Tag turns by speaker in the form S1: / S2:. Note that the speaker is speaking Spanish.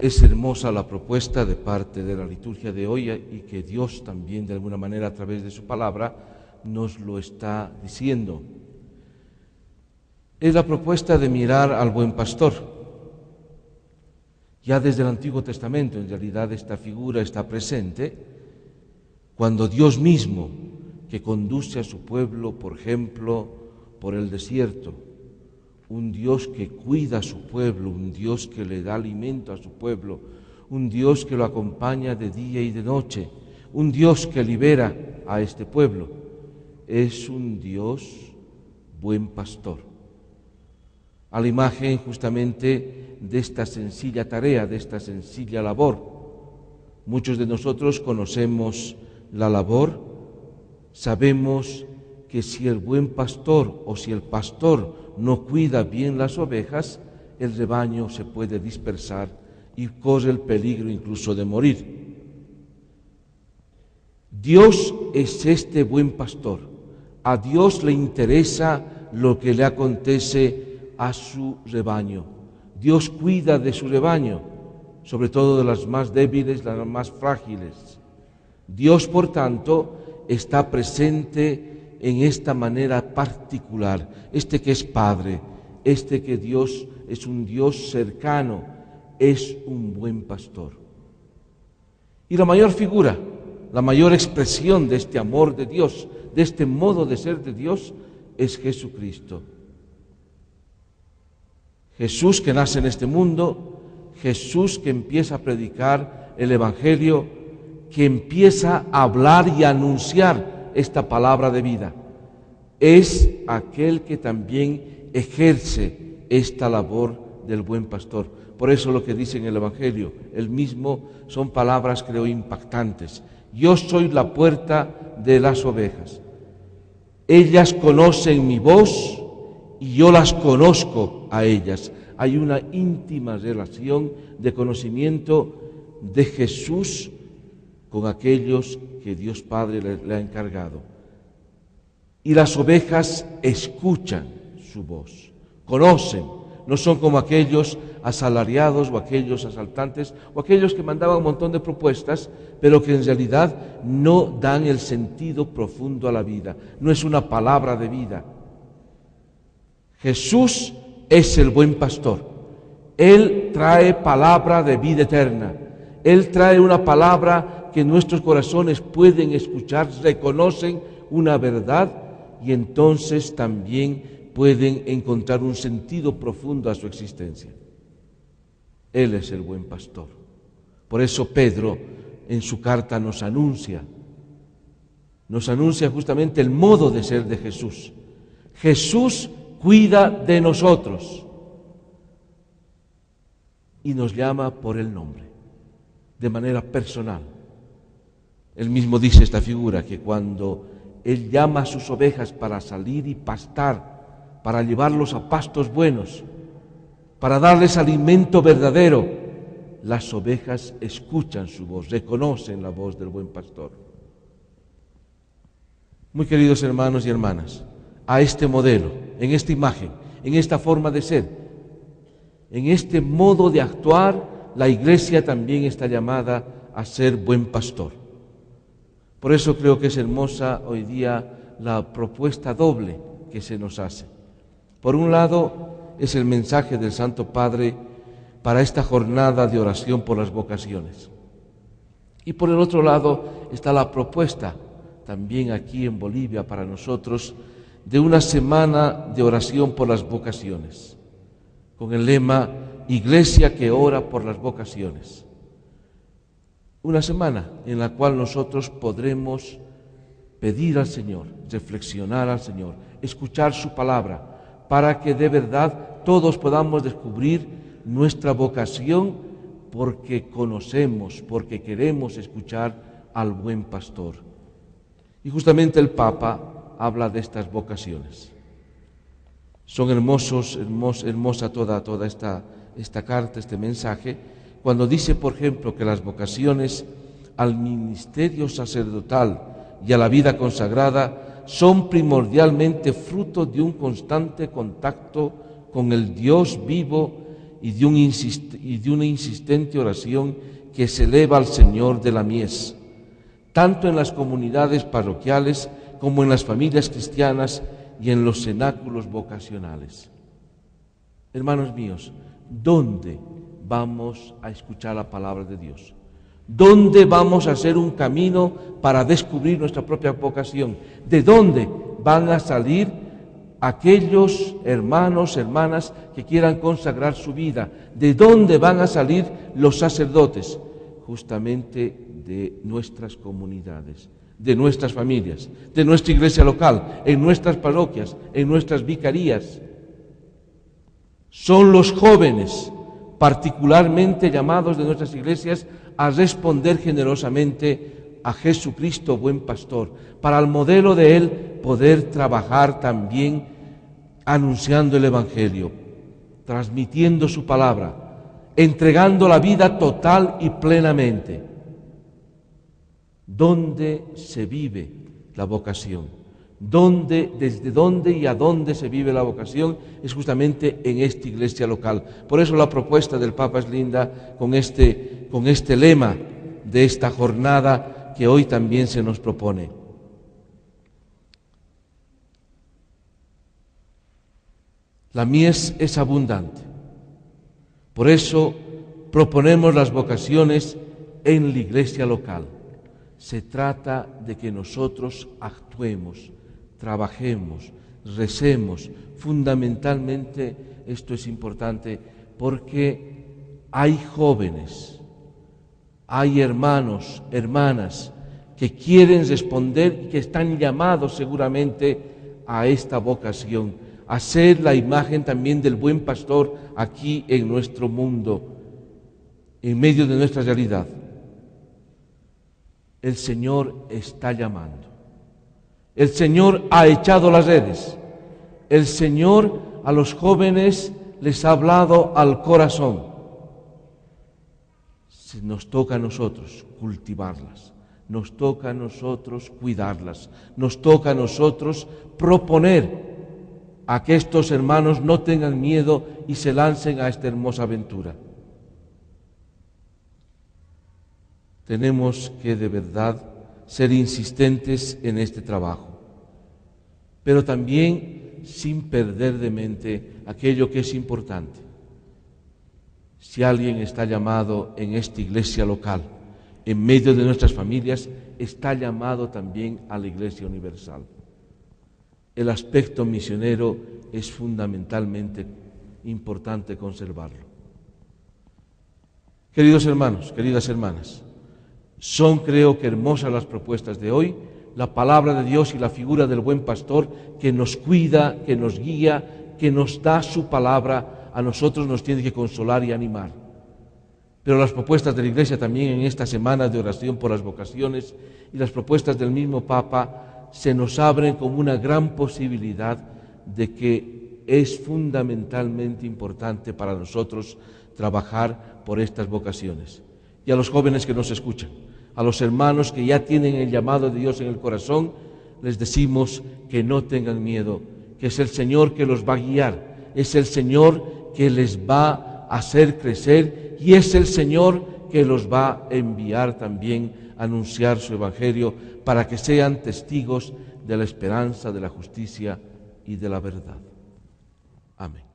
S1: Es hermosa la propuesta de parte de la liturgia de hoy y que Dios también de alguna manera a través de su palabra nos lo está diciendo. Es la propuesta de mirar al buen pastor. Ya desde el Antiguo Testamento en realidad esta figura está presente cuando Dios mismo, que conduce a su pueblo, por ejemplo, por el desierto, un Dios que cuida a su pueblo, un Dios que le da alimento a su pueblo, un Dios que lo acompaña de día y de noche, un Dios que libera a este pueblo. Es un Dios buen pastor. A la imagen justamente de esta sencilla tarea, de esta sencilla labor. Muchos de nosotros conocemos la labor, sabemos que si el buen pastor o si el pastor no cuida bien las ovejas, el rebaño se puede dispersar y corre el peligro incluso de morir. Dios es este buen pastor. A Dios le interesa lo que le acontece a su rebaño. Dios cuida de su rebaño, sobre todo de las más débiles, las más frágiles. Dios, por tanto, está presente en esta manera particular, este que es Padre, este que Dios es un Dios cercano, es un buen pastor. Y la mayor figura, la mayor expresión de este amor de Dios, de este modo de ser de Dios, es Jesucristo. Jesús que nace en este mundo, Jesús que empieza a predicar el Evangelio, que empieza a hablar y a anunciar esta palabra de vida, es aquel que también ejerce esta labor del buen pastor. Por eso lo que dice en el Evangelio, el mismo, son palabras creo impactantes. Yo soy la puerta de las ovejas. Ellas conocen mi voz y yo las conozco a ellas. Hay una íntima relación de conocimiento de Jesús con aquellos que Dios Padre le ha encargado. Y las ovejas escuchan su voz, conocen, no son como aquellos asalariados o aquellos asaltantes o aquellos que mandaban un montón de propuestas, pero que en realidad no dan el sentido profundo a la vida, no es una palabra de vida. Jesús es el buen pastor, Él trae palabra de vida eterna, Él trae una palabra que nuestros corazones pueden escuchar, reconocen una verdad y entonces también pueden encontrar un sentido profundo a su existencia. Él es el buen pastor. Por eso Pedro en su carta nos anuncia justamente el modo de ser de Jesús. Jesús cuida de nosotros y nos llama por el nombre, de manera personal. Él mismo dice esta figura, que cuando Él llama a sus ovejas para salir y pastar, para llevarlos a pastos buenos, para darles alimento verdadero, las ovejas escuchan su voz, reconocen la voz del buen pastor. Muy queridos hermanos y hermanas, a este modelo, en esta imagen, en esta forma de ser, en este modo de actuar, la Iglesia también está llamada a ser buen pastor. Por eso creo que es hermosa hoy día la propuesta doble que se nos hace. Por un lado, es el mensaje del Santo Padre para esta jornada de oración por las vocaciones. Y por el otro lado está la propuesta, también aquí en Bolivia para nosotros, de una semana de oración por las vocaciones, con el lema Iglesia que ora por las vocaciones. Una semana en la cual nosotros podremos pedir al Señor, reflexionar al Señor, escuchar su palabra, para que de verdad todos podamos descubrir nuestra vocación porque conocemos, porque queremos escuchar al buen pastor. Y justamente el Papa habla de estas vocaciones. Son hermosa toda esta carta, este mensaje, cuando dice, por ejemplo, que las vocaciones al ministerio sacerdotal y a la vida consagrada son primordialmente fruto de un constante contacto con el Dios vivo y de una insistente oración que se eleva al Señor de la mies, tanto en las comunidades parroquiales como en las familias cristianas y en los cenáculos vocacionales. Hermanos míos, ¿dónde vamos a escuchar la palabra de Dios? ¿Dónde vamos a hacer un camino para descubrir nuestra propia vocación? ¿De dónde van a salir aquellos hermanos, hermanas que quieran consagrar su vida? ¿De dónde van a salir los sacerdotes? Justamente de nuestras comunidades, de nuestras familias, de nuestra iglesia local, en nuestras parroquias, en nuestras vicarías. Son los jóvenes particularmente llamados de nuestras iglesias a responder generosamente a Jesucristo, buen pastor, para al modelo de Él poder trabajar también anunciando el Evangelio, transmitiendo su palabra, entregando la vida total y plenamente. ¿Dónde se vive la vocación? Desde dónde y a dónde se vive la vocación es justamente en esta iglesia local. Por eso la propuesta del Papa es linda con este lema de esta jornada que hoy también se nos propone. La mies es abundante. Por eso proponemos las vocaciones en la iglesia local. Se trata de que nosotros actuemos, trabajemos, recemos. Fundamentalmente esto es importante porque hay jóvenes, hay hermanos, hermanas que quieren responder y que están llamados seguramente a esta vocación, a ser la imagen también del buen pastor aquí en nuestro mundo, en medio de nuestra realidad. El Señor está llamando. El Señor ha echado las redes. El Señor a los jóvenes les ha hablado al corazón. Nos toca a nosotros cultivarlas. Nos toca a nosotros cuidarlas. Nos toca a nosotros proponer a que estos hermanos no tengan miedo y se lancen a esta hermosa aventura. Tenemos que de verdad ser insistentes en este trabajo, pero también sin perder de mente aquello que es importante. Si alguien está llamado en esta iglesia local, en medio de nuestras familias, está llamado también a la iglesia universal. El aspecto misionero es fundamentalmente importante conservarlo. Queridos hermanos, queridas hermanas, son, creo que, hermosas las propuestas de hoy, la palabra de Dios y la figura del buen pastor que nos cuida, que nos guía, que nos da su palabra, a nosotros nos tiene que consolar y animar. Pero las propuestas de la Iglesia también en esta semana de oración por las vocaciones y las propuestas del mismo Papa se nos abren como una gran posibilidad de que es fundamentalmente importante para nosotros trabajar por estas vocaciones. Y a los jóvenes que nos escuchan, a los hermanos que ya tienen el llamado de Dios en el corazón, les decimos que no tengan miedo, que es el Señor que los va a guiar, es el Señor que les va a hacer crecer y es el Señor que los va a enviar también a anunciar su Evangelio para que sean testigos de la esperanza, de la justicia y de la verdad. Amén.